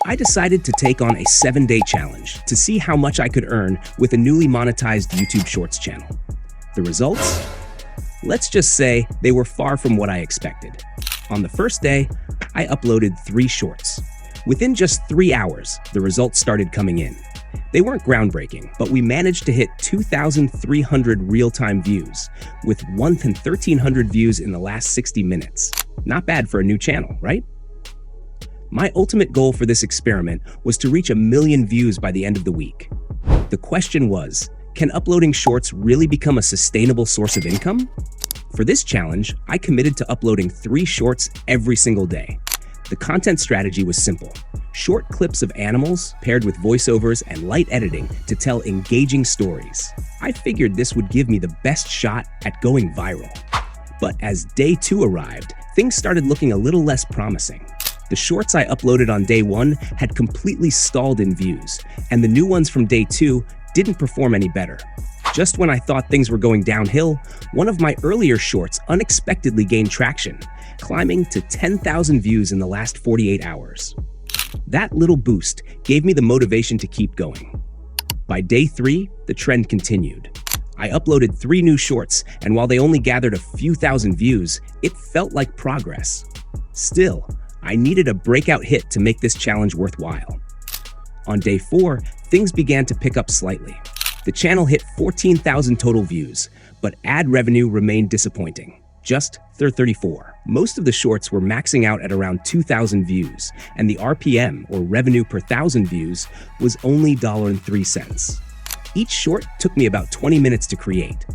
I decided to take on a 7-day challenge to see how much I could earn with a newly monetized YouTube Shorts channel. The results? Let's just say they were far from what I expected. On the first day, I uploaded 3 shorts. Within just 3 hours, the results started coming in. They weren't groundbreaking, but we managed to hit 2,300 real-time views, with 1,300 views in the last 60 minutes. Not bad for a new channel, right? My ultimate goal for this experiment was to reach 1 million views by the end of the week. The question was, can uploading shorts really become a sustainable source of income? For this challenge, I committed to uploading 3 shorts every single day. The content strategy was simple. Short clips of animals paired with voiceovers and light editing to tell engaging stories. I figured this would give me the best shot at going viral. But as day 2 arrived, things started looking a little less promising. The shorts I uploaded on day 1 had completely stalled in views, and the new ones from day 2 didn't perform any better. Just when I thought things were going downhill, one of my earlier shorts unexpectedly gained traction, climbing to 10,000 views in the last 48 hours. That little boost gave me the motivation to keep going. By day 3, the trend continued. I uploaded 3 new shorts, and while they only gathered a few thousand views, it felt like progress. Still, I needed a breakout hit to make this challenge worthwhile. On day 4, things began to pick up slightly. The channel hit 14,000 total views, but ad revenue remained disappointing, just 34. Most of the shorts were maxing out at around 2,000 views, and the RPM, or revenue per 1,000 views, was only $1.03. Each short took me about 20 minutes to create.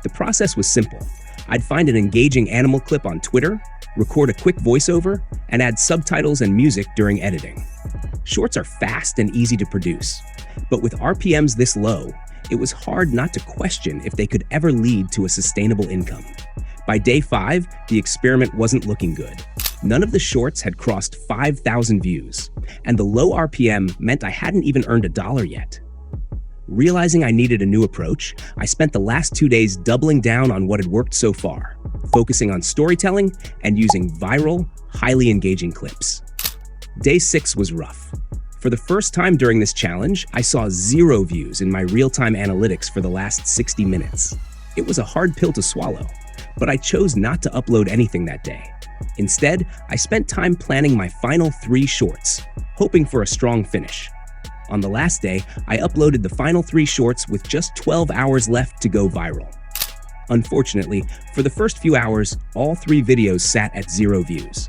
The process was simple. I'd find an engaging animal clip on Twitter, record a quick voiceover, and add subtitles and music during editing. Shorts are fast and easy to produce, but with RPMs this low, it was hard not to question if they could ever lead to a sustainable income. By day 5, the experiment wasn't looking good. None of the shorts had crossed 5,000 views, and the low RPM meant I hadn't even earned $1 yet. Realizing I needed a new approach, I spent the last 2 days doubling down on what had worked so far, focusing on storytelling and using viral, highly engaging clips. Day 6 was rough. For the first time during this challenge, I saw 0 views in my real-time analytics for the last 60 minutes. It was a hard pill to swallow, but I chose not to upload anything that day. Instead, I spent time planning my final 3 shorts, hoping for a strong finish. On the last day, I uploaded the final 3 shorts with just 12 hours left to go viral. Unfortunately, for the first few hours, all 3 videos sat at 0 views.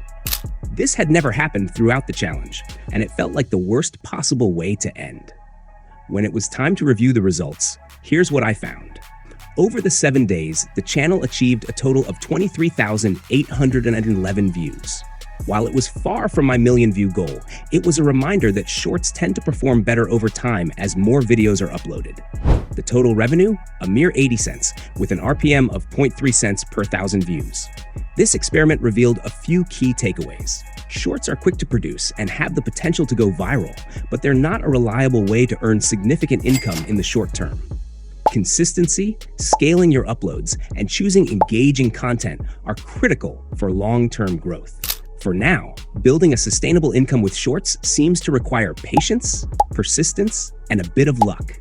This had never happened throughout the challenge, and it felt like the worst possible way to end. When it was time to review the results, here's what I found. Over the 7 days, the channel achieved a total of 23,811 views. While it was far from my million-view goal, it was a reminder that shorts tend to perform better over time as more videos are uploaded. The total revenue? A mere 80 cents, with an RPM of 0.3 cents per 1,000 views. This experiment revealed a few key takeaways. Shorts are quick to produce and have the potential to go viral, but they're not a reliable way to earn significant income in the short term. Consistency, scaling your uploads, and choosing engaging content are critical for long-term growth. For now, building a sustainable income with shorts seems to require patience, persistence, and a bit of luck.